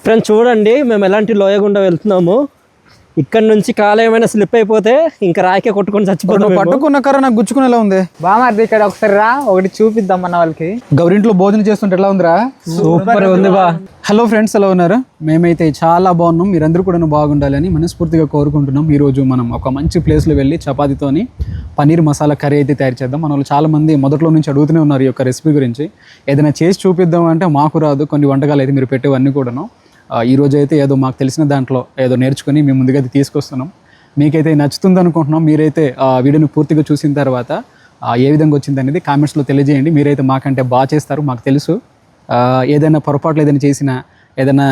Friends చూడండి, మేము ఎలాంటి లోయ గుండా వెళ్తున్నాము. ఇక్కడ నుంచి కాలు ఏమైనా స్లిప్ అయిపోతే ఇంకా రాయికే కొట్టుకొని చచ్చిపోతాం. పట్టుకున్న కర్ర నాకు గుచ్చుకునేలా ఉంది. బామార్ది ఇక్కడ ఒకసారి రా, ఒకటి చూపిద్దాం అన్న వాళ్ళకి. గౌరింట్లో భోజనం చేస్తుంటే ఎలా ఉందిరా? సూపర్ ఉంది బా. హలో ఫ్రెండ్స్, ఎలా ఉన్నారు? మేమైతే చాలా బాగున్నాం. మీరందరూ కూడా బాగుండాలని మనస్ఫూర్తిగా కోరుకుంటున్నాం. ఈరోజు మనం ఒక మంచి ప్లేస్లో వెళ్ళి చపాతీతోని పన్నీర్ మసాలా కర్రీ అయితే తయారు చేద్దాం. మన వాళ్ళు చాలా మంది మొదట్లో నుంచి అడుగుతూనే ఉన్నారు ఈ యొక్క రెసిపీ గురించి. ఏదైనా చేసి చూపిద్దాం అంటే మాకు రాదు కొన్ని వంటకాలు అయితే మీరు పెట్టేవన్నీ కూడాను. ఈరోజు అయితే ఏదో మాకు తెలిసిన దాంట్లో ఏదో నేర్చుకొని మేము ముందుగా అది తీసుకొస్తున్నాం. మీకైతే నచ్చుతుంది అనుకుంటున్నాం. మీరైతే వీడియోని పూర్తిగా చూసిన తర్వాత ఏ విధంగా వచ్చింది అనేది కామెంట్స్లో తెలియజేయండి. మీరైతే మాకంటే బాగా చేస్తారు, మాకు తెలుసు. ఏదైనా పొరపాట్లు ఏదైనా చేసినా, ఏదైనా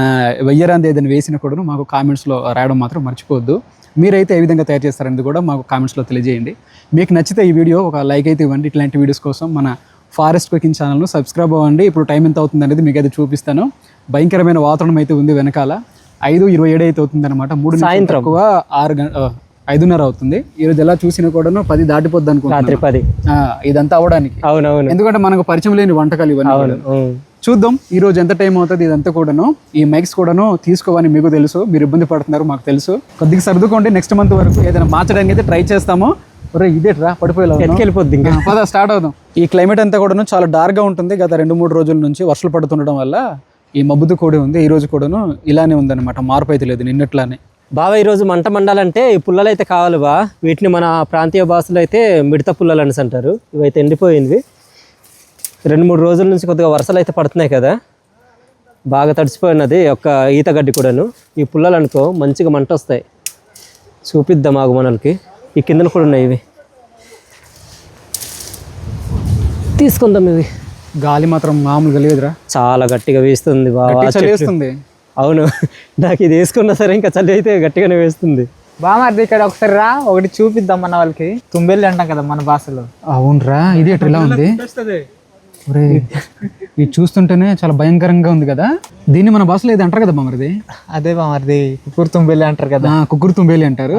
వెయ్యరాంది ఏదైనా వేసినా కూడా మాకు కామెంట్స్లో రాయడం మాత్రం మర్చిపోవద్దు. మీరైతే ఏ విధంగా తయారు చేస్తారనేది కూడా మాకు కామెంట్స్లో తెలియజేయండి. మీకు నచ్చితే ఈ వీడియో ఒక లైక్ అయితే ఇవ్వండి. ఇట్లాంటి వీడియోస్ కోసం మన ఫారెస్ట్ కుకింగ్ ఛానల్ను సబ్స్క్రైబ్ అవ్వండి. ఇప్పుడు టైం ఎంత అవుతుంది అనేది మీకు అయితే చూపిస్తాను. భయంకరమైన వాతావరణం అయితే ఉంది. వెనకాల 5:27 అయితే అవుతుంది అనమాట. 3 సాయంత్రం 5:30 అవుతుంది. ఈరోజు ఎలా చూసినా కూడా 10 దాటిపోద్ది అనుకుంటున్నాను ఇదంతా అవడానికి. అవునవును, ఎందుకంటే మనకు పరిచయం లేని వంటకాలు ఇవన్నీ. చూద్దాం ఈ రోజు ఎంత టైం అవుతుంది. ఇదంతా కూడాను ఈ మైక్స్ కూడాను తీసుకోవని మీకు తెలుసు. మీరు ఇబ్బంది పడుతున్నారు, మాకు తెలుసు. కొద్దిగా సర్దుకోండి. నెక్స్ట్ మంత్ వరకు ఏదైనా మార్చడానికి అయితే ట్రై చేస్తాము. ఇదేట్రా పడిపోయేలాగిపోద్ది. ఇంకా పద స్టార్ట్ అవుదాం. ఈ క్లైమేట్ అంతా కూడాను చాలా డార్క్గా ఉంటుంది. గత 2-3 రోజుల నుంచి వర్షాలు పడుతుండడం వల్ల ఈ మబ్బుతో కూడి ఉంది. ఈ రోజు కూడాను ఇలానే ఉందన్నమాట, మార్పు అయితే లేదు నిన్నట్లానే. బాబా ఈరోజు మంట మండాలంటే ఈ పుల్లలు అయితే కావాలి బా. వీటిని మన ప్రాంతీయ భాషలో అయితే మిడత పుల్లలు అనేసి అంటారు. ఇవైతే ఎండిపోయింది. 2-3 రోజుల నుంచి కొద్దిగా వర్షాలు అయితే పడుతున్నాయి కదా, బాగా తడిసిపోయినది ఒక ఈతగడ్డి కూడాను. ఈ పుల్లలు అనుకో మంచిగా మంట వస్తాయి. చూపిద్దాం ఆగు మనకి. ఈ కిందన కూడా ఉన్నాయి, ఇవి తీసుకుందాం. ఇవి గాలి మాత్రం మామూలుగా లేదురా, చాలా గట్టిగా వేస్తుంది బాగా. అవును, నాకు ఇది వేసుకున్నా సరే ఇంకా చలి అయితే గట్టిగానే వేస్తుంది. బామార్ది ఇక్కడ ఒకసారి రా, ఒకటి చూపిద్దాం అన్న వాళ్ళకి. తుంబెల్లి అంటాం కదా మన భాషలో. అవునరా, ఇది ఎట్లా ఉంది? ఇది చూస్తుంటేనే చాలా భయంకరంగా ఉంది కదా. దీన్ని మన భాషలో ఇది అంటారు కదా బామర్ది. అదే బామర్ది, కుక్కురు తుంబెల్లి అంటారు కదా. కుక్కురు తుంబేలి అంటారు.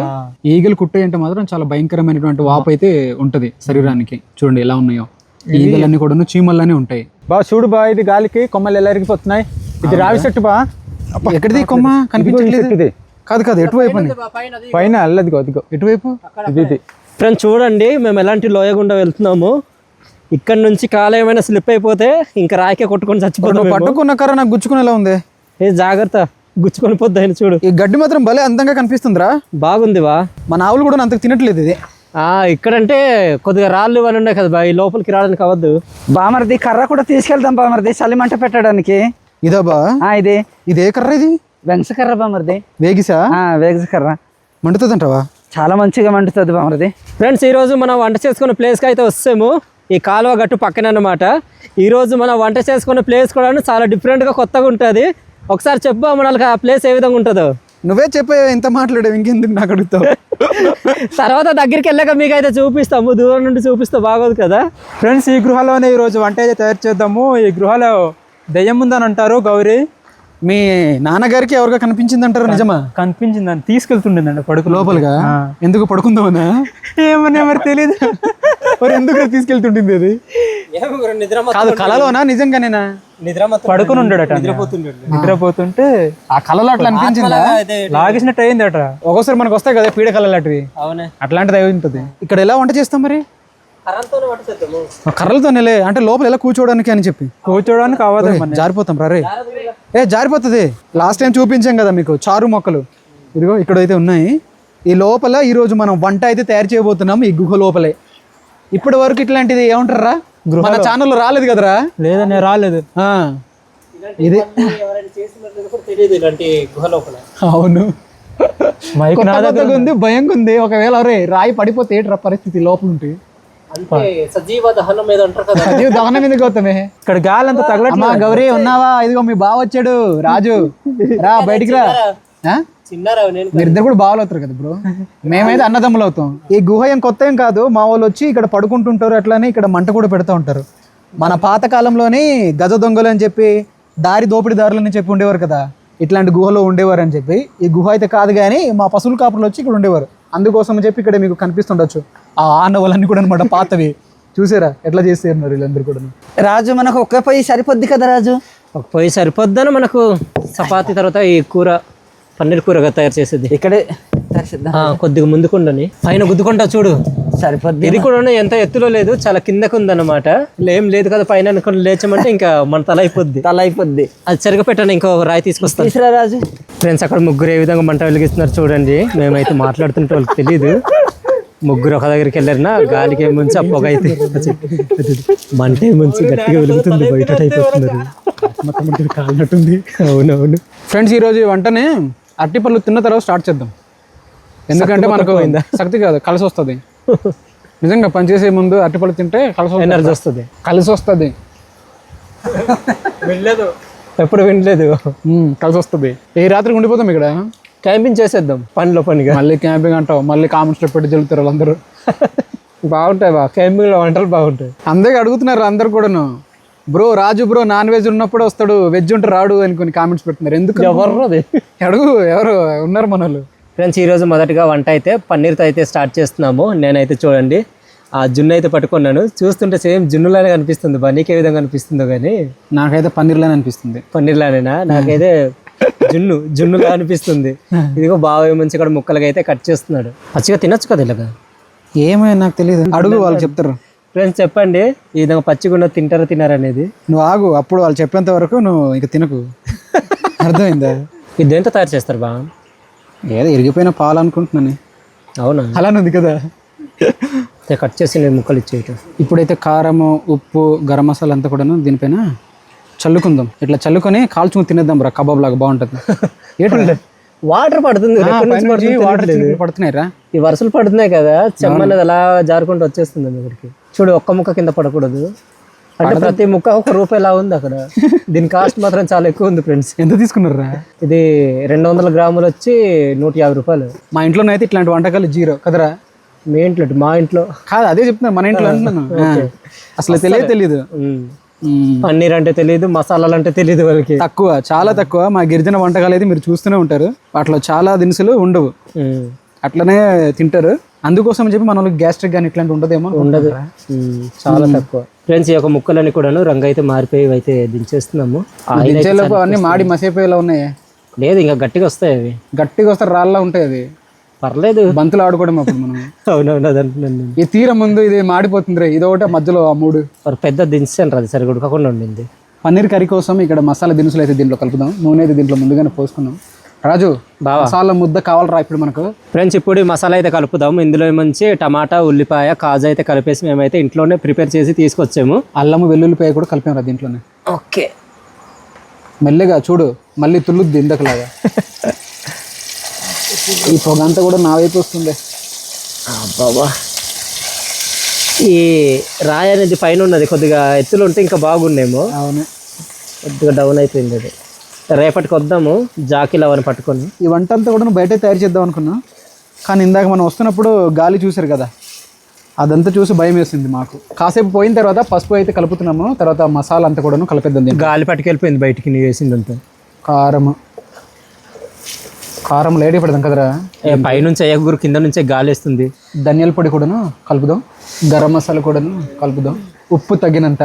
ఈగలు కుట్టే అంటే మాత్రం చాలా భయంకరమైనటువంటి వాపు అయితే ఉంటది శరీరానికి. చూడండి ఎలా ఉన్నాయో. ఈగలన్నీ కూడా చీమల్లానే ఉంటాయి. బాగా చూడు బా, ఇది గాలికి కొమ్మలు ఎలా ఎరిగిపోతున్నాయి. ఇది రావి చెట్టు బా. ఎక్కడిది కొమ్మ కనిపించట్లేదు. కాదు ఎటువైపు పైన అల్లదిగో, అదిగో ఎటువైపు. ఇది ఫ్రెండ్స్ చూడండి, మేము ఎలాంటి లోయ గుండా వెళ్తున్నాము. ఇక్కడ నుంచి కాలు ఏమైనా స్లిప్ అయిపోతే ఇంకా రాయికే కొట్టుకొని చచ్చిపోతాం. పట్టుకున్న కర్ర నాకు గుచ్చుకునేలా ఉంది. జాగ్రత్త, గుచ్చుకొని పోద్ది. ఆయన చూడు, ఈ గడ్డి మాత్రం భలే అందంగా కనిపిస్తుందిరా. బాగుంది బా. మన ఆవులు కూడా అంతకు తినట్లేదు ఇది. ఇక్కడంటే కొద్దిగా రాళ్ళు ఇవన్నీ ఉన్నాయి కదా బా, ఈ లోపలికి రావడానికి అవ్వద్దు. బామర్ది కర్ర కూడా తీసుకెళ్తాం బామర్ది, చలిమంట పెట్టడానికి. ఇదా బా? ఇదే కర్ర? ఇది వెంగస కర్ర బామర్ది. వేగిసా? వేగస కర్ర. మండుతుంది అంటావా? చాలా మంచిగా మండుతుంది బామర్ది. ఫ్రెండ్స్ ఈరోజు మనం వంట చేసుకునే ప్లేస్కి అయితే వస్తాము. ఈ కాలువ గట్టు పక్కన అనమాట. ఈరోజు మనం వంట చేసుకునే ప్లేస్ కూడా చాలా డిఫరెంట్గా కొత్తగా ఉంటుంది. ఒకసారి చెప్పు మనకి ఆ ప్లేస్ ఏ విధంగా ఉంటుందో. నువ్వే చెప్పే, ఎంత మాట్లాడావు, ఇంకెందుకు నాకు అడుగుతావు? తర్వాత దగ్గరికి వెళ్ళాక మీకు అయితే చూపిస్తాము, దూరం నుండి చూపిస్తే బాగోదు కదా. ఫ్రెండ్స్ ఈ గృహలోనే ఈరోజు వంట అయితే తయారు చేద్దాము. ఈ గృహలో దెయ్యం ఉందని అంటారు. గౌరీ మీ నాన్నగారికి ఎవరిగా కనిపించింది అంటారు, నిజమా? కనిపించిందని తీసుకెళ్తుండేనండి పడుకు లోపలిగా. ఎందుకు పడుకుందామనా? ఏమన్నా మరి తెలియదు. మరి ఎందుకు తీసుకెళ్తుంటుంది అది? కాదు, కళలోనా నిజంగానేనా? పడుకుని ఉండడట, నిద్రపోతుంటే ఆ కళలో అట్లా అనిపించిందా? లాగేసినట్టు అయిందట. ఒక్కోసారి మనకు వస్తాయి కదా పీడ కళలు అటువి, అట్లాంటిది అయి ఉంటుంది. ఇక్కడ ఎలా వంట చేస్తాం మరి? కర్రలతోనే. అంటే లోపల ఎలా కూర్చోవడానికి అని చెప్పి. కూర్చోవడానికి అవ్వదు, జారిపోతాం రే. జారిపోతుంది. లాస్ట్ టైం చూపించాం కదా మీకు చారు మొక్కలు. ఇదిగో ఇక్కడైతే ఉన్నాయి. ఈ లోపల ఈరోజు మనం వంట అయితే తయారు చేయబోతున్నాం ఈ గుహ లోపలే. ఇప్పటి వరకు ఇట్లాంటిది ఏమంటారా, మన ఛానల్లో రాలేదు కదరా? లేదని రాలేదు. ఇది అవును, ఉంది, భయంగా ఉంది. ఒకవేళ రాయి పడిపోతే ఏంట్రా పరిస్థితి లోపల ఉంటే? సజీవ దహనం మీద అంటారు కదా. సజీవ దహనం మీద గౌతమే. ఇక్కడ గాలి అంతా తగలట్లా. గౌరీ ఉన్నావా? ఇదిగో మీ బావ వచ్చాడు, రాజు. రా బయటికి రా. మీరిద్దరు కూడా బావలు అవుతారు కదా బ్రో. మేమైతే అన్నదమ్ములు అవుతాం. ఈ గుహ ఏం కొత్త ఏం కాదు. మా వాళ్ళు వచ్చి ఇక్కడ పడుకుంటుంటారు. అట్లానే ఇక్కడ మంట కూడా పెడతా ఉంటారు. మన పాతకాలంలోని గజ దొంగలు అని చెప్పి, దారి దోపిడిదారులు అని చెప్పి ఉండేవారు కదా. ఇట్లాంటి గుహలో ఉండేవారు అని చెప్పి. ఈ గుహ అయితే కాదు కానీ మా పశువుల కాపులు వచ్చి ఇక్కడ ఉండేవారు. అందుకోసం చెప్పి ఇక్కడ మీకు కనిపిస్తుండొచ్చు ఆ ఆనవాళ్ళన్నీ కూడా అనమాట, పాతవి. చూసారా ఎట్లా చేస్తారు వీళ్ళందరూ కూడా. రాజు మనకు ఒక్క పొయ్యి సరిపోద్ది కదా రాజు? ఒక పొయ్యి సరిపోద్దని మనకు చపాతీ తర్వాత ఈ కూర పన్నీర్ కూరగా తయారు చేసేది ఇక్కడే తరిసిద్దాం. కొద్దిగా ముందుకుండని పైన గుద్దుకుంటా చూడు సరిపోద్ది. ఇది కూడా ఎంత ఎత్తులో లేదు, చాలా కిందకు ఉందన్నమాట. ఏం లేదు కదా పైన అనుకుని లేచామంటే ఇంకా మన తల అయిపోద్ది. అది సరిగా పెట్టండి, ఇంకో రాయి తీసుకొస్తాను. తీసురా రాజు. ఫ్రెండ్స్ అక్కడ ముగ్గురు ఏ విధంగా మంట వెలిగిస్తున్నారు చూడండి. మేమైతే మాట్లాడుతుంటే వాళ్ళకి తెలియదు. ముగ్గురు ఒక దగ్గరికి వెళ్ళారనా, గాలికి ఏముంచి ఆ పొగ అయితే మంట ఏముంచి గట్టిగా వెలుగుతుంది, బయట అయిపోతున్నారు. కాలినట్టుంది. అవునవును ఫ్రెండ్స్, ఈరోజు ఈ వంటని అరటిపళ్ళు తిన్న తర్వాత స్టార్ట్ చేద్దాం. ఎందుకంటే మనకు శక్తి కాదు, కలిసి వస్తుంది. నిజంగా పనిచేసే ముందు అరటిపళ్ళు తింటే ఎనర్జీ వస్తుంది, కలిసి వస్తుంది. వెళ్ళలేదు ఎప్పుడు వినలేదు, కలిసి వస్తుంది. ఏ రాత్రికి ఉండిపోతాం ఇక్కడ, క్యాంపింగ్ చేసేద్దాం పనిలో పనిగా. మళ్ళీ క్యాంపింగ్ అంటావు, మళ్ళీ కామెంట్స్లో పెట్టి చెల్లుతారు వాళ్ళందరూ. బాగుంటాయి క్యాంపింగ్లో వంటలు బాగుంటాయి. అందరికి అడుగుతున్నారు అందరు కూడాను, బ్రో రాజు బ్రో నాన్ వెజ్ ఉన్నప్పుడు వస్తాడు, వెజ్ ఉంటే రాడు అని కొన్ని కామెంట్స్ పెడుతున్నారు. ఎందుకు ఎవరు అది అడుగు, ఎవరు ఉన్నారు మన వాళ్ళు. ఫ్రెండ్స్, ఈరోజు మొదటిగా వంట అయితే పన్నీర్తో అయితే స్టార్ట్ చేస్తున్నాము. నేనైతే చూడండి ఆ జున్ను అయితే పట్టుకున్నాను. చూస్తుంటే సేమ్ జున్నులానే కనిపిస్తుంది, నీకే విధంగా అనిపిస్తుందో కానీ నాకైతే పన్నీర్లానే అనిపిస్తుంది. పన్నీర్లానేనా? నాకైతే జున్నులా అనిపిస్తుంది. ఇదిగో బాగా మంచి కూడా ముక్కలుగా అయితే కట్ చేస్తున్నాడు. పచ్చిగా తినొచ్చు కదా ఇలాగా? ఏమైనా నాకు తెలియదు, అడుగు వాళ్ళు చెప్తారు. ఫ్రెండ్స్ చెప్పండి, ఈ విధంగా పచ్చిగుండ తింటారా తినారనేది. నువ్వు ఆగు, అప్పుడు వాళ్ళు చెప్పేంత వరకు నువ్వు ఇక తినకు. అర్థమైందా? ఇది దేంతో తయారు చేస్తారు బా? ఏదో ఇరిగిపోయిన పాలు అనుకుంటున్నాను. అవునా? అలానే ఉంది కదా. కట్ చేసి నేను ముక్కలు ఇచ్చేయటం. ఇప్పుడైతే కారము, ఉప్పు, గరం మసాలా అంతా కూడాను దీనిపైన చల్లుకుందాం. ఇట్లా చల్లుకొని కాల్చుకుని తినేద్దాం రా, కబాబ్ లాగా బాగుంటుంది. వాటర్ పడుతుంది, వాటర్ పడుతున్నాయిరా, ఈ వర్షాలు పడుతున్నాయి కదా, చెమ్మనేది అలా జారుకుంటూ వచ్చేస్తుంది దగ్గరికి. చూడు, ఒక్క ముక్క కింద పడకూడదు అంటే ప్రతి ముక్క ₹1 లా ఉంది అక్కడ. దీని కాస్ట్ మాత్రం చాలా ఎక్కువ ఉంది ఫ్రెండ్స్. ఎంత తీసుకున్నారా? ఇది 200 గ్రాములు వచ్చి ₹150. మా ఇంట్లోనే అయితే ఇట్లాంటి వంటకాలు జీరో కదరా. మీ ఇంట్లో? మా ఇంట్లో కాదు, అదే చెప్తున్నా, మన ఇంట్లో అంటున్నాను. అసలు తెలియదు. పన్నీర్ అంటే తెలియదు, మసాలాలు అంటే తెలియదు వాళ్ళకి. తక్కువ, చాలా తక్కువ. మా గిరిజన వంటకాలు అయితే మీరు చూస్తూనే ఉంటారు, వాటిలో చాలా దినుసులు ఉండవు, అట్లనే తింటారు. అందుకోసం చెప్పి మన వాళ్ళకి గ్యాస్ట్రిక్ కానీ ఇట్లాంటి ఉండదేమో. ఉండదు, చాలా తక్కువ. ఫ్రెండ్స్, ఈ యొక్క ముక్కలని కూడాను రంగు అయితే మారిపోయి అయితే దించేస్తున్నాము. దించేలోపు అన్ని మాడి మసైపోయేలా ఉన్నాయి. లేదు, ఇంకా గట్టిగా వస్తాయి అవి. గట్టిగా వస్తారు, రాళ్ళ ఉంటాయి. అది పర్లేదు, బంతులు ఆడుకోవడం అప్పుడు మనం. అవునవును, అదంటున్నాను. ఈ తీర ముందు ఇది మాడిపోతుంది, ఇది ఒకటే మధ్యలో ఆ మూడు పెద్ద దించాను, అది సరిగ్గా ఉడకకుండా ఉండింది. పన్నీర్ కర్రీ కోసం ఇక్కడ మసాలా దినుసులు అయితే దీంట్లో కలుపుదాం. నూనె అయితే దీంట్లో ముందుగానే పోసుకున్నాం. రాజు, మసాలా ముద్ద కావాలరా ఇప్పుడు మనకు. ఫ్రెండ్స్, ఇప్పుడు ఈ మసాలా అయితే కలుపుదాం. ఇందులో మంచి టమాటా, ఉల్లిపాయ, కాజు అయితే కలిపేసి మేమైతే ఇంట్లోనే ప్రిపేర్ చేసి తీసుకొచ్చాము. అల్లము, వెల్లుల్లిపాయ కూడా కలిపాం దీంట్లోనే. ఓకే, మెల్లగా చూడు, మళ్ళీ తుల్లుద్ది ఇందకలాగా. ఈ పొగ అంతా కూడా నా వైపు వస్తుంది. బాబా, ఈ రాయి అనేది పైన ఉన్నది, కొద్దిగా ఎత్తులు ఉంటే ఇంకా బాగుండేమో. అవును, కొద్దిగా డౌన్ అయిపోయింది. అది రేపటికి వద్దాము జాకీలు అవన్నీ పట్టుకొని. ఈ వంట అంతా కూడా బయట తయారు చేద్దాం అనుకున్నా, కానీ ఇందాక మనం వస్తున్నప్పుడు గాలి చూసారు కదా, అదంతా చూసి భయం వేసింది మాకు. కాసేపు పోయిన తర్వాత పసుపు అయితే కలుపుతున్నాము, తర్వాత మసాలా అంతా కూడా కలిపేద్దాం. గాలి పట్టుకెళ్ళిపోయింది బయటికి, నీ వేసిందంతా. కారం లేడీ పెడదాం కదరా. పైనుంచి ఎగురు, కింద నుంచే గాలి వేస్తుంది. ధనియాల పొడి కూడాను కలుపుదాం, గరం మసాలా కూడాను కలుపుదాం, ఉప్పు తగినంత.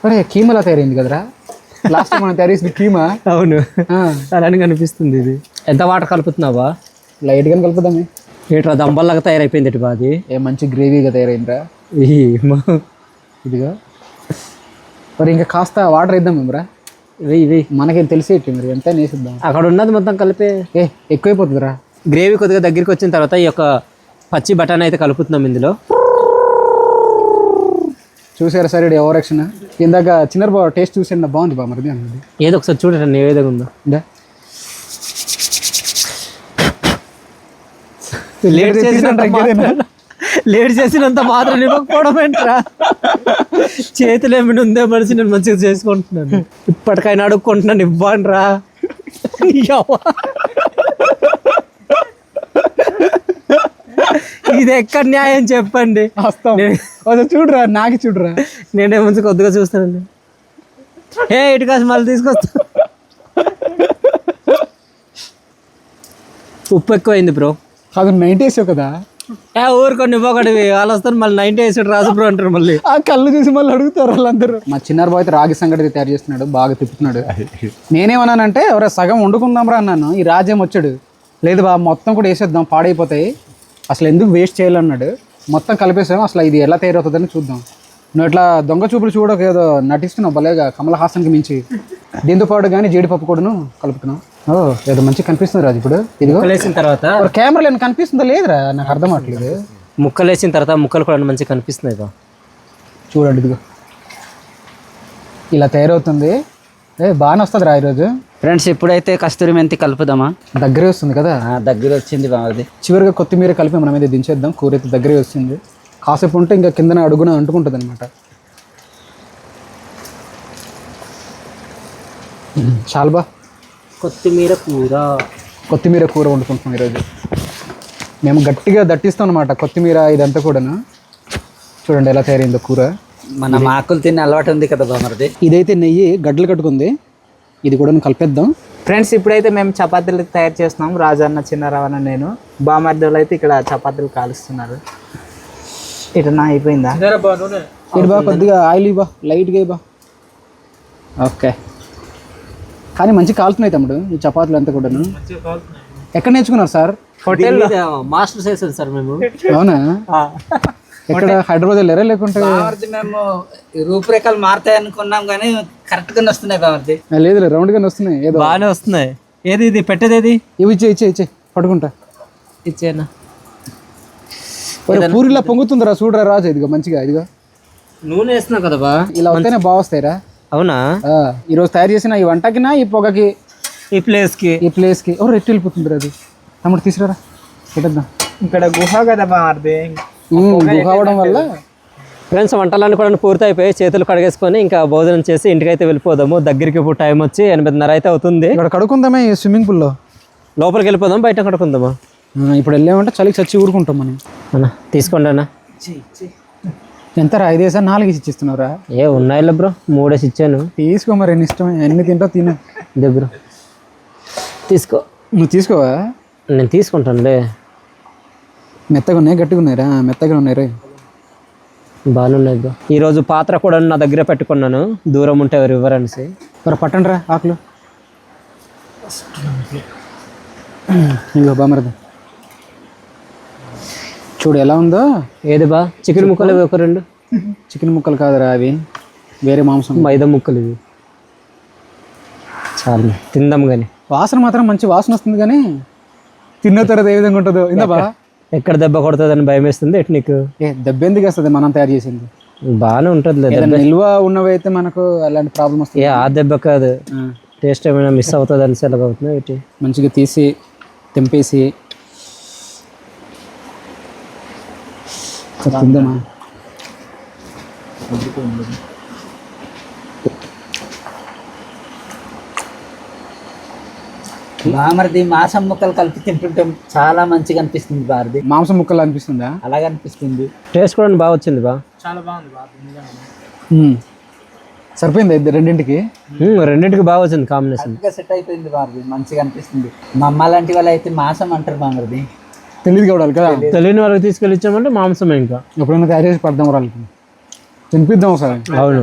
అరే, కీమలా తయారైంది కదరా, లాస్ట్ మనం తయారు చేసిన కీమా. అవును, అలానే కనిపిస్తుంది. ఇది ఎంత వాటర్ కలుపుతున్నావా? లైట్గానే కలుపుదామే. ఏట్రా దంబల్లాగా తయారైపోయింది ఇటు బాది. మంచి గ్రేవీగా తయారైందిరా. ఇదిగా మరి ఇంకా కాస్త వాటర్ వేద్దాం మేమరా. ఇవి మనకేం తెలిసేటి మరి ఎంత వేసిద్దాం. అక్కడ ఉన్నది మొత్తం కలిపే ఎక్కువైపోతుందిరా. గ్రేవీ కొద్దిగా దగ్గరికి వచ్చిన తర్వాత ఈ యొక్క పచ్చి బఠానీ అయితే కలుపుతున్నాం ఇందులో. చూసారా సరే ఓవర్ యాక్షన్. ఇందాక చిన్న బాబు టేస్ట్ చూసాను, బాగుంది బా. మరి అన్నది ఏదో ఒకసారి చూడండి ఏ విధంగా ఉందో. లేట్ చేసినంత మాత్రం ఇవ్వకపోవడం ఏంట్రా? చేతులు ఏమైనా ఉందే మనిషి, నేను మంచిగా చేసుకుంటున్నాను. ఇప్పటికైనా అడుక్కుంటున్నాను, ఇవ్వండి రా. ఇది ఎక్కడ న్యాయం చెప్పండి. చూడరా, నాకు చూడరా, నేనే మంచి కొద్దిగా చూస్తానండి. ఇటు కాసి మళ్ళీ తీసుకొస్తా. ఉప్పు ఎక్కువైంది బ్రో. కాదు 90 వేసావు కదా. ఊరుకొని ఇవ్వకడివి వాళ్ళు వస్తారు మళ్ళీ 90 వేసాడు రాజు బ్రో అంటారు మళ్ళీ. ఆ కళ్ళు చూసి మళ్ళీ అడుగుతారు వాళ్ళందరూ. మా చిన్నారు బాయ్ అయితే రాగి సంగటి తయారు చేస్తున్నాడు, బాగా తిప్పుతున్నాడు. నేనేమన్నానంటే ఎవరో సగం వండుకుందాం రా అన్నాను. ఈ రాజేం వచ్చాడు, లేదు బా మొత్తం కూడా వేసేద్దాం పాడైపోతాయి, అసలు ఎందుకు వేస్ట్ చేయాలన్నాడు. మొత్తం కలిపేసాం, అసలు ఇది ఎలా తయారవుతుందని చూద్దాం. నువ్వు ఇట్లా దొంగ చూపులు చూడక ఏదో నటిస్తున్నావు భలేగా, కమల్ హాసన్కి మించి. దీంతో పాటు కానీ జీడిపప్పు కూడాను కలుపుతున్నావు. ఓ ఏదో మంచిగా కనిపిస్తుంది రాజు ఇప్పుడు. ఇదిగో ముక్కలేసిన తర్వాత కెమెరాలో ఏమైనా కనిపిస్తుందా లేదురా, నాకు అర్థం అవట్లేదు. ముక్కలు వేసిన తర్వాత ముక్కలు కూడా మంచిగా కనిపిస్తున్నాయి బా. చూడండి ఇదిగో ఇలా తయారవుతుంది. బాగానే వస్తుంది రా ఈరోజు. ఫ్రెండ్స్ ఇప్పుడైతే కస్తూరి మెంతి కలుపుదామా? దగ్గరే వస్తుంది కదా. దగ్గర వచ్చింది బాగుంది. చివరిగా కొత్తిమీర కలిపి మనం అయితే దించేద్దాం. కూర అయితే దగ్గరే వస్తుంది. కాసేపు ఉంటే ఇంకా కిందన అడుగున అంటుకుంటుంది అనమాట. చాలా బా కొత్తిమీర కూర వండుకుంటున్నాం ఈరోజు. మేము గట్టిగా దట్టిస్తాం అనమాట కొత్తిమీర ఇదంతా కూడాను. చూడండి ఎలా తయారైందో కూర. మన ఆకులు తినే అలవాటు ఉంది కదా బామర్ది. ఇదైతే నెయ్యి గడ్డలు కట్టుకుంది, ఇది కూడా కలిపేద్దాం. ఫ్రెండ్స్ ఇప్పుడైతే మేము చపాతీలు తయారు చేస్తున్నాం. రాజన్న, చిన్నారావణ, నేను. బామర్దులు అయితే ఇక్కడ చపాతీలు కాలుస్తున్నారు. ఇటన్నా అయిపోయిందా? ఇది బా కొద్దిగా ఆయిల్ ఇవ్వ, లైట్గా ఇవ్వ. ఓకే, కానీ మంచి కాలుతున్నాయి తమ్ముడు ఈ చపాతీలు అంతా కూడాను. ఎక్కడ నేర్చుకున్నారు సార్? హోటల్ మాస్టర్స్ వేసారు సార్ మేము. అవునా? ఎక్కడ హైదరాబాద్ వెళ్ళారా లేకుంటే? మేము రూపురేఖలు మారుతాయి అనుకున్నాం కానీ కరెక్ట్ గానే వస్తున్నాయి బామర్ది. లేదు రౌండ్ గానే వస్తున్నాయి, ఏదో బాగానే వస్తున్నాయి. ఏది ఇది పెట్టేది ఏది? ఇవి ఇచ్చే పడుకుంటా. ఇచ్చేనా పూరిలా పొంగుతుందిరా చూడరా రాజు. ఇదిగో మంచిగా ఇదిగో నూనె వేస్తున్నావు కదా బా. ఇలా వస్తేనే బాగా వస్తాయిరా. అవునా? ఈరోజు తయారు చేసిన ఈ వంటకి ఈ పొగకి ఈ ప్లేస్కి రెట్టి వెళ్ళిపోతుంది అది. తమ్ముడు తీసుకురా పెట్టేద్దాం. ఇక్కడ గుహ కదా బామర్ది. గుహ అవడం వల్ల. ఫ్రెండ్స్ వంటలన్నీ కూడా పూర్తి అయిపోయి చేతులు కడిగేసుకొని ఇంకా భోజనం చేసి ఇంటికి అయితే వెళ్ళిపోదాము. దగ్గరికి ఇప్పుడు టైం వచ్చి 8:30 అయితే అవుతుంది. ఇక్కడ కడుక్కుందామే ఈ స్విమ్మింగ్ పూల్లో. లోపలికి వెళ్ళిపోదాం, బయట కడుక్కుందామా? ఇప్పుడు వెళ్ళామంటే చలికి చచ్చి ఊరుకుంటాం మనం. అన్న తీసుకోండి అన్న. ఎంత రా 5 వేసా 4 వేసి ఇచ్చిస్తున్నావురా? ఉన్నాయిలే బ్రో, 3 వేసి ఇచ్చాను. తీసుకో మరి, ఎన్ని ఇష్టమే ఎన్ని తింటావు తిన. దగ్గర తీసుకో. నువ్వు తీసుకోవా? నేను తీసుకుంటానులే. మెత్తగా ఉన్నాయి గట్టిగా ఉన్నాయిరా? మెత్తగా ఉన్నాయిరా, బాగానే ఉన్నాయి బ్రో. ఈరోజు పాత్ర కూడా నా దగ్గర పెట్టుకున్నాను, దూరం ఉంటే ఎవరు ఇవ్వరనేసి. మరి పట్టండి రా ఆకులు. ఇగో బామరది చూడు ఎలా ఉందో. ఏది బా? చికెన్ ముక్కలు ఇవి ఒక 2. చికెన్ ముక్కలు కాదురా, అవి వేరే మాంసం, మైదా ముక్కలు ఇవి. చాలు తిందాం కానీ. వాసన మాత్రం మంచి వాసన వస్తుంది, కానీ తిన్న తర్వాత ఏ విధంగా ఉంటుందో. ఇందా బా ఎక్కడ దెబ్బ కొడుతుందని భయం వేస్తుంది ఎటు నీకు? దెబ్బ ఎందుకు వస్తుంది, మనం తయారు చేసింది బాగానే ఉంటుంది. నిల్వ ఉన్నవి అయితే మనకు అలాంటి ప్రాబ్లం వస్తుంది. ఆ దెబ్బ కాదు, టేస్ట్ ఏమైనా మిస్ అవుతుంది అని సెలవు అవుతుంది. ఇటు మంచిగా తీసి తెంపేసి తిందామా? బామర్ది మాంసం ముక్కలు కలిపి తింటుంటే చాలా మంచిగా అనిపిస్తుంది బామర్ది. మాంసం ముక్కలు అనిపిస్తుందా? అలాగే అనిపిస్తుంది. టేస్ట్ కూడా బాగా వచ్చింది బా. చాలా బాగుంది. సరిపోయింది రెండింటికి. రెండింటికి బాగా వచ్చింది కాంబినేషన్. సెట్ అయిపోయింది బామర్ది, మంచిగా అనిపిస్తుంది. మా అమ్మ లాంటి వాళ్ళు అయితే మాంసం అంటారు బామర్ది. తెలియదు కావడాలి కదా, తెలియని వాళ్ళకి తీసుకెళ్ళి ఇచ్చామంటే మాంసమే. ఇంకా ఎప్పుడైనా తయారు చేసి పడదాం వాళ్ళకి, తినిపిద్దాం ఒకసారి. అవును,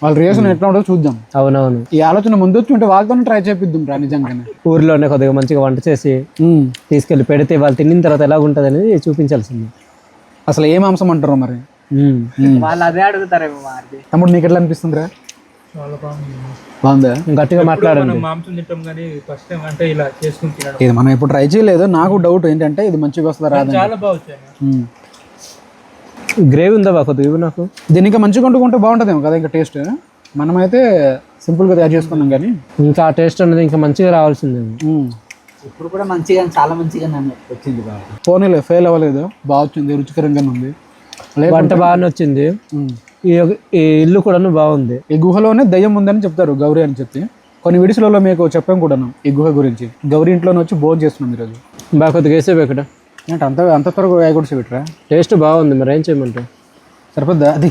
వాళ్ళ రియాక్షన్ ఎట్లా ఉంటుందో చూద్దాం. అవునవును. ఈ ఆలోచన ముందు వచ్చి ఉంటే వాళ్ళతో ట్రై చేపిద్దాం రా నిజంగానే. ఊర్లోనే కొద్దిగా మంచిగా వంట చేసి తీసుకెళ్ళి పెడితే వాళ్ళు తిన్న తర్వాత ఎలా ఉంటుంది అనేది చూపించాల్సింది. అసలు ఏ మాంసం అంటారో మరి వాళ్ళు అదే అడుగుతారేమో బామర్ది. తమ్ముడు నీకు ఎట్లా అనిపిస్తుందిరా? బాగుందా? గట్టిగా మాట్లాడండి. మాంసం తింటాం కానీ ఫస్ట్ టైం అంటే ఇలా చేసుకుని తినడం. ఇది మనం ఎప్పుడు ట్రై చేయలేదు. నాకు డౌట్ ఏంటంటే ఇది మంచిగా వస్తుందా రాదు. చాలా బాగా వచ్చాయి. గ్రేవీ ఉందా బా కొద్దిగా నాకు? దీన్ని ఇంకా మంచిగా వండుకుంటే బాగుంటుందేమో కదా ఇంకా టేస్ట్. మనమైతే సింపుల్గా తయారు చేసుకున్నాం కానీ ఇంకా ఆ టేస్ట్ అనేది ఇంకా మంచిగా రావాల్సిందే. ఇప్పుడు కూడా మంచిగా చాలా మంచిగా వచ్చింది బాగా. పోనీలే, ఫెయిల్ అవ్వలేదు, బాగా వచ్చింది, రుచికరంగానే ఉంది. వంట బాగానే వచ్చింది. ఈ ఇల్లు కూడా బాగుంది. ఈ గుహలోనే దయ్యం ఉందని చెప్తారు, గౌరీ అని చెప్పి. కొన్ని విడిసులలో మీకు చెప్పాం కూడాను ఈ గుహ గురించి. గౌరీ ఇంట్లోనే వచ్చి భోజనం చేస్తున్నాం ఈరోజు. బాగా కొద్దిగా వేసేవి ఇక్కడ. అంటే అంత త్వరగా వేయకూడదు పెట్టరా? టేస్ట్ బాగుంది, మరి ఏం చేయమంటావు? సరిపోద్దా? అది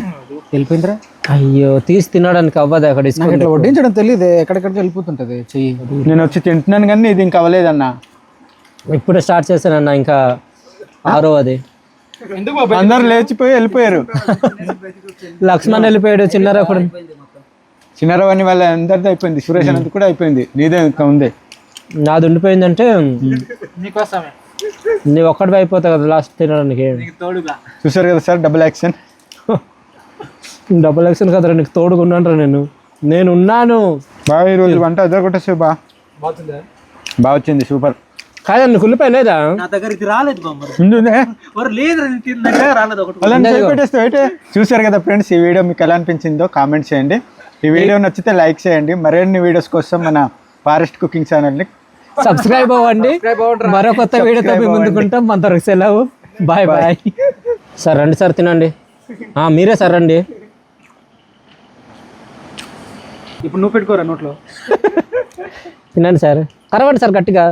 వెళ్ళిపోయిందిరా. అయ్యో, తీసి తినడానికి అవ్వదు అక్కడ. నాకు ఇట్లా వడ్డించడం తెలియదు, ఎక్కడెక్కడికి వెళ్ళిపోతుంటది చెయ్యి. నేను వచ్చి తింటున్నాను కానీ ఇది ఇంకా అవ్వలేదన్నా. ఇప్పుడే స్టార్ట్ చేశానన్నా, ఇంకా 6వ అది. అందరు లేచిపోయి వెళ్ళిపోయారు. లక్ష్మణ్ వెళ్ళిపోయాడు, చిన్నారావు కూడా. చిన్నరవాణి వాళ్ళ అందరిది అయిపోయింది, సురేష్ అనంత కూడా అయిపోయింది, నీదే ఇంకా ఉంది. నాది ఉండిపోయిందంటే నీకోసమే నీ ఒక్కటి అయిపోతావు కదా లాస్ట్ తినడానికి. తోడుగా చూసారు కదా sir, double action. Double action కదరా, నీకు తోడుగా ఉన్నాను నేను ఉన్నాను. బాగా ఈరోజు వంట అద్దరు కొట్టేసి బాగా వచ్చింది, సూపర్. కాదండి కుళ్ళిపోయి లేదా? నా దగ్గర ఇది రాలేదు బామ్మ. ముందుందే లేదు రాలేదు ఒకటి. అయితే చూసారు కదా ఫ్రెండ్స్, ఈ వీడియో మీకు ఎలా అనిపించిందో కామెంట్ చేయండి. ఈ వీడియో నచ్చితే లైక్ చేయండి. మరిన్ని వీడియోస్ కోసం మన ఫారెస్ట్ కుకింగ్ ఛానల్ని సబ్స్క్రైబ్ అవ్వండి. మరో కొత్త వీడియోతో మేము ముందుకుంటాం. మన తరకు సెలవు, బాయ్ బాయ్. సార్ రండి సార్, తినండి. మీరే సార్ రండి. ఇప్పుడు నువ్వు పెట్టుకోరా నోట్లో. తినండి సార్, కరవండి సార్ గట్టిగా.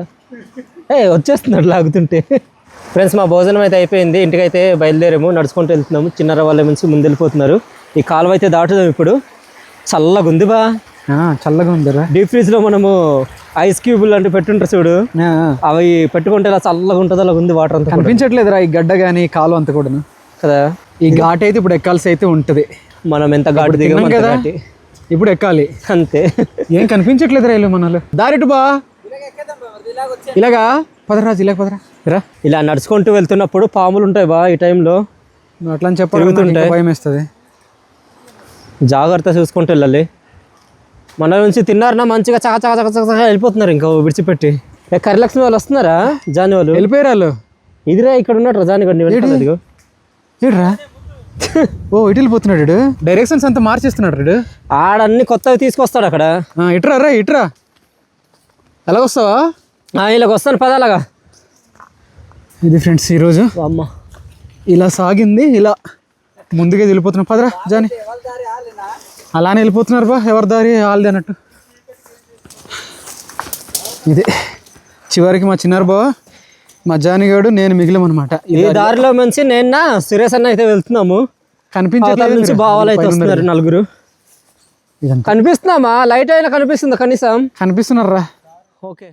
వచ్చేస్తున్నాడు లాగుతుంటే. ఫ్రెండ్స్, మా భోజనం అయితే అయిపోయింది. ఇంటికైతే బయలుదేరాము, నడుచుకుంటూ వెళ్తున్నాము. చిన్నర వాళ్ళ నుంచి ముందు వెళ్ళిపోతున్నారు. ఈ కాలువ అయితే దాటుదాం. ఇప్పుడు చల్లగా ఉంది బా, చల్లగా ఉందిరా. డీప్ ఫ్రిడ్జ్లో మనము ఐస్ క్యూబులు అంటే పెట్టుంటారు చూడు, అవి పెట్టుకుంటే ఇలా చల్లగా ఉంటుంది. అలా ఉంది వాటర్ అంతా. కనిపించట్లేదురా ఈ గడ్డ కానీ కాలువ అంతా కూడా కదా. ఈ ఘాట్ అయితే ఇప్పుడు ఎక్కాల్సి అయితే ఉంటుంది. మనం ఎంత ఘాటు దిగాం కదా, ఘాటి ఇప్పుడు ఎక్కాలి అంతే. ఏం కనిపించట్లేదురా ఇల్లు మనలు. దారిటు బా, ఇలాగా పదరాజు, ఇలాగ పదరా. ఇలా నడుచుకుంటూ వెళ్తున్నప్పుడు పాములు ఉంటాయి బా. ఈ టైంలో నువ్వు అట్లా అని చెప్పాలంటే భయం వేస్తుంది. జాగ్రత్త చూసుకుంటూ వెళ్ళాలి. మన నుంచి తిన్నారన్నా మంచిగా చక చక చక చక వెళ్ళిపోతున్నారు ఇంకా విడిచిపెట్టి. కరిలక్ష్మి వాళ్ళు వస్తున్నారా? జాని వాళ్ళు వెళ్ళిపోయారు. వాళ్ళు ఇదిరా ఇక్కడ ఉన్నట్టు జాని గడ్డి. ఏడ్రా, ఓ ఇటు వెళ్ళిపోతున్నాడు. డైరెక్షన్స్ అంతా మార్చేస్తున్నాడు. ఆడన్ని కొత్తవి తీసుకొస్తాడు అక్కడ. ఇట్రా రా, ఇట్రా. ఎలాగొస్తావా? ఇలాగ వస్తాను పదాలాగా. ఇది ఫ్రెండ్స్ ఈరోజు అమ్మ ఇలా సాగింది. ఇలా ముందుగా వెళ్ళిపోతున్నాం. పదరా జాని. అలానే వెళ్ళిపోతున్నారు బా, ఎవరి దారి వాళ్ళది అన్నట్టు. ఇదే చివరికి మా చిన్నారు బావ, మా జానిగాడు, నేను మిగిలిమనమాట. ఈ దారిలో మంచి నేను సురేష్ అన్న అయితే వెళ్తున్నాము. కనిపించే బావాలు అయితే వస్తున్నారు నలుగురు. కనిపిస్తున్నామా? లైట్ అయినా కనిపిస్తుందా కనీసం? కనిపిస్తున్నారా? ఓకే.